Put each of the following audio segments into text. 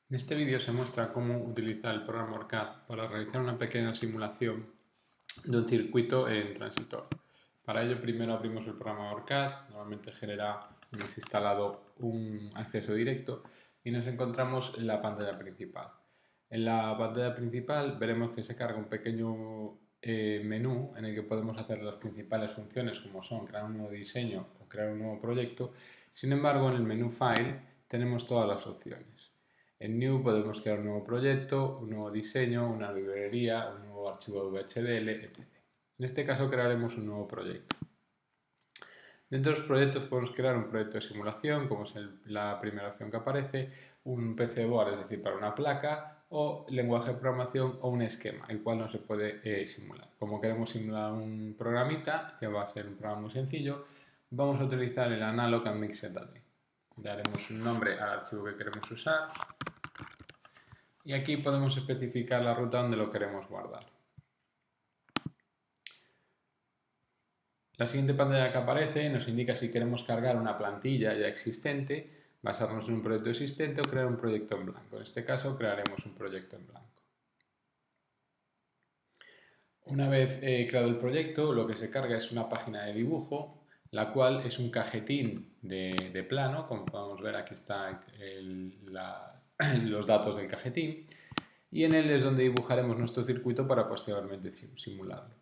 En este vídeo se muestra cómo utilizar el programa OrCAD para realizar una pequeña simulación de un circuito en transitor. Para ello primero abrimos el programa OrCAD, normalmente genera instalado un acceso directo y nos encontramos en la pantalla principal. En la pantalla principal veremos que se carga un pequeño menú en el que podemos hacer las principales funciones como son crear un nuevo diseño o crear un nuevo proyecto. Sin embargo, en el menú File tenemos todas las opciones. En New podemos crear un nuevo proyecto, un nuevo diseño, una librería, un nuevo archivo VHDL, etc. En este caso crearemos un nuevo proyecto. Dentro de los proyectos podemos crear un proyecto de simulación, como es la primera opción que aparece, un PCB, es decir, para una placa, o lenguaje de programación o un esquema, el cual no se puede simular. Como queremos simular un programita, que va a ser un programa muy sencillo, vamos a utilizar el Analog and Mixed Data. Le daremos un nombre al archivo que queremos usar y aquí podemos especificar la ruta donde lo queremos guardar. La siguiente pantalla que aparece nos indica si queremos cargar una plantilla ya existente, basarnos en un proyecto existente o crear un proyecto en blanco. En este caso crearemos un proyecto en blanco. Una vez creado el proyecto, lo que se carga es una página de dibujo, la cual es un cajetín de plano, como podemos ver aquí están los datos del cajetín, y en él es donde dibujaremos nuestro circuito para posteriormente simularlo.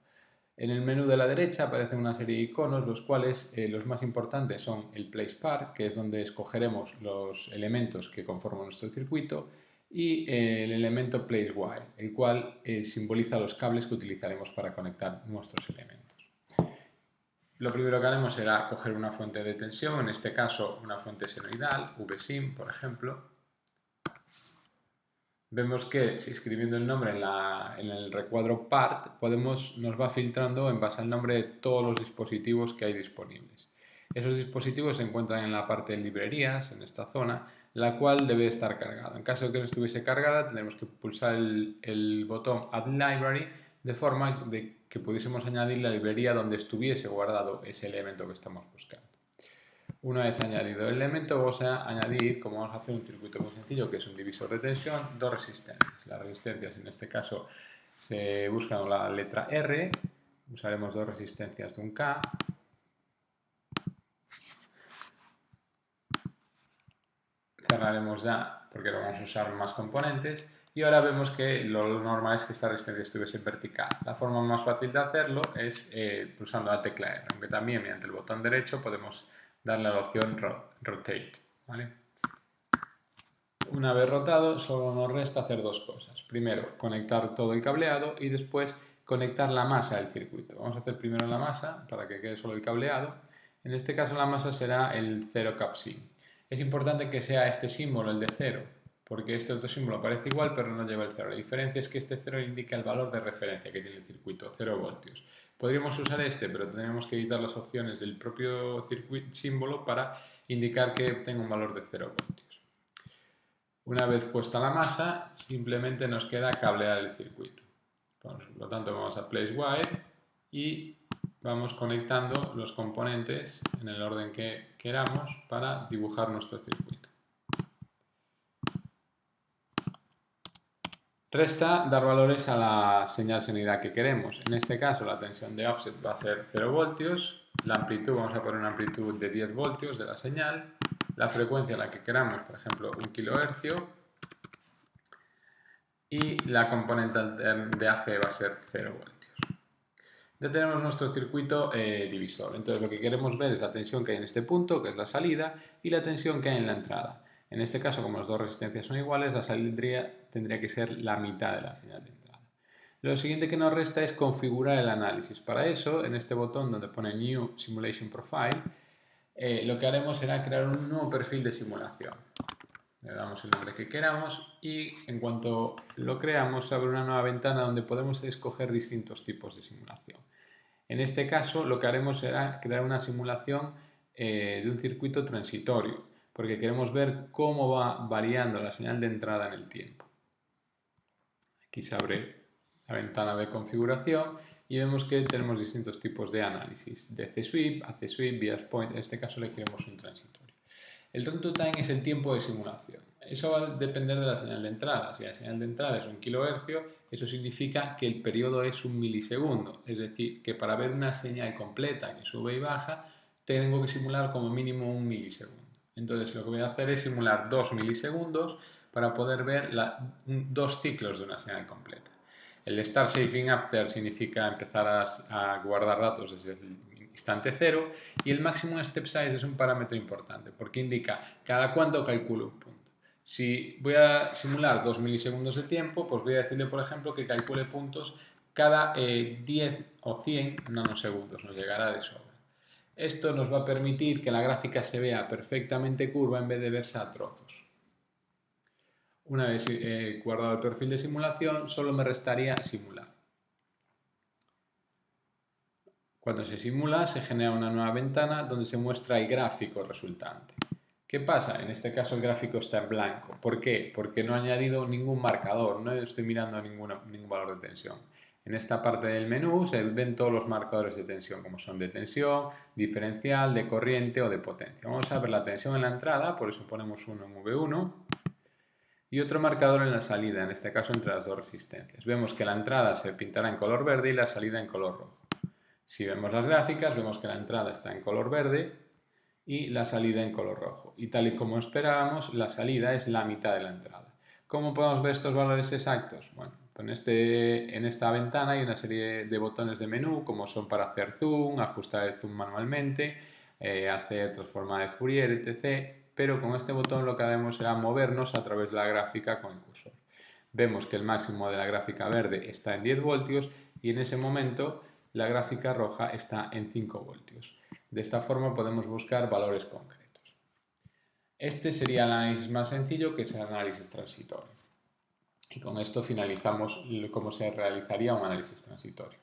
En el menú de la derecha aparecen una serie de iconos, los cuales los más importantes son el Place Part, que es donde escogeremos los elementos que conforman nuestro circuito, y el elemento Place Wire, el cual simboliza los cables que utilizaremos para conectar nuestros elementos. Lo primero que haremos será coger una fuente de tensión, en este caso una fuente senoidal, VSIM, por ejemplo. Vemos que si escribiendo el nombre en el recuadro Part, nos va filtrando en base al nombre de todos los dispositivos que hay disponibles. Esos dispositivos se encuentran en la parte de librerías, en esta zona, la cual debe estar cargada. En caso de que no estuviese cargada, tendremos que pulsar el botón Add Library de forma de que pudiésemos añadir la librería donde estuviese guardado ese elemento que estamos buscando. Una vez añadido el elemento, vamos a añadir, como vamos a hacer un circuito muy sencillo, que es un divisor de tensión, dos resistencias. Las resistencias en este caso se buscan la letra R, usaremos dos resistencias de un K. Cerraremos ya porque lo vamos a usar más componentes. Y ahora vemos que lo normal es que esta resistencia estuviese en vertical. La forma más fácil de hacerlo es pulsando la tecla R, aunque también mediante el botón derecho podemos darle a la opción Rotate. ¿Vale? Una vez rotado, solo nos resta hacer dos cosas. Primero, conectar todo el cableado y después conectar la masa del circuito. Vamos a hacer primero la masa para que quede solo el cableado. En este caso la masa será el 0 capsim. Es importante que sea este símbolo, el de 0, porque este otro símbolo parece igual pero no lleva el 0. La diferencia es que este 0 indica el valor de referencia que tiene el circuito, 0 voltios. Podríamos usar este, pero tendríamos que editar las opciones del propio símbolo para indicar que tenga un valor de 0 voltios. Una vez puesta la masa, simplemente nos queda cablear el circuito. Por lo tanto, vamos a Place Wire y vamos conectando los componentes en el orden que queramos para dibujar nuestro circuito. Resta dar valores a la señal senoidal que queremos. En este caso, la tensión de offset va a ser 0 voltios. La amplitud, vamos a poner una amplitud de 10 voltios de la señal. La frecuencia a la que queramos, por ejemplo, 1 kHz. Y la componente de AC va a ser 0 voltios. Ya tenemos nuestro circuito divisor. Entonces lo que queremos ver es la tensión que hay en este punto, que es la salida, y la tensión que hay en la entrada. En este caso, como las dos resistencias son iguales, la salida tendría que ser la mitad de la señal de entrada. Lo siguiente que nos resta es configurar el análisis. Para eso, en este botón donde pone New Simulation Profile, lo que haremos será crear un nuevo perfil de simulación. Le damos el nombre que queramos y en cuanto lo creamos se abre una nueva ventana donde podemos escoger distintos tipos de simulación. En este caso lo que haremos será crear una simulación de un circuito transitorio porque queremos ver cómo va variando la señal de entrada en el tiempo. Aquí se abre la ventana de configuración y vemos que tenemos distintos tipos de análisis, DC Sweep, AC Sweep, Bias Point, en este caso le queremos un transitorio. El runtime es el tiempo de simulación. Eso va a depender de la señal de entrada. Si la señal de entrada es 1 kHz, eso significa que el periodo es 1 milisegundo. Es decir, que para ver una señal completa que sube y baja, tengo que simular como mínimo 1 milisegundo. Entonces lo que voy a hacer es simular 2 milisegundos para poder ver 2 ciclos de una señal completa. El Start Saving After significa empezar a guardar datos desde el instante cero, y el Maximum Step Size es un parámetro importante porque indica cada cuánto calculo un punto. Si voy a simular 2 milisegundos de tiempo, pues voy a decirle, por ejemplo, que calcule puntos cada 10 o 100 nanosegundos, nos llegará de sobra. Esto nos va a permitir que la gráfica se vea perfectamente curva en vez de verse a trozos. Una vez guardado el perfil de simulación, solo me restaría simular. Cuando se simula, se genera una nueva ventana donde se muestra el gráfico resultante. ¿Qué pasa? En este caso el gráfico está en blanco. ¿Por qué? Porque no he añadido ningún marcador, no estoy mirando ningún valor de tensión. En esta parte del menú se ven todos los marcadores de tensión, como son de tensión, diferencial, de corriente o de potencia. Vamos a ver la tensión en la entrada, por eso ponemos uno en V1, y otro marcador en la salida, en este caso entre las dos resistencias. Vemos que la entrada se pintará en color verde y la salida en color rojo. Si vemos las gráficas, vemos que la entrada está en color verde y la salida en color rojo. Y tal y como esperábamos, la salida es la mitad de la entrada. ¿Cómo podemos ver estos valores exactos? Bueno, en esta ventana hay una serie de botones de menú, como son para hacer zoom, ajustar el zoom manualmente, hacer transforma de Fourier, etc. Pero con este botón lo que haremos será movernos a través de la gráfica con el cursor. Vemos que el máximo de la gráfica verde está en 10 voltios y en ese momento la gráfica roja está en 5 voltios. De esta forma podemos buscar valores concretos. Este sería el análisis más sencillo, que es el análisis transitorio. Y con esto finalizamos cómo se realizaría un análisis transitorio.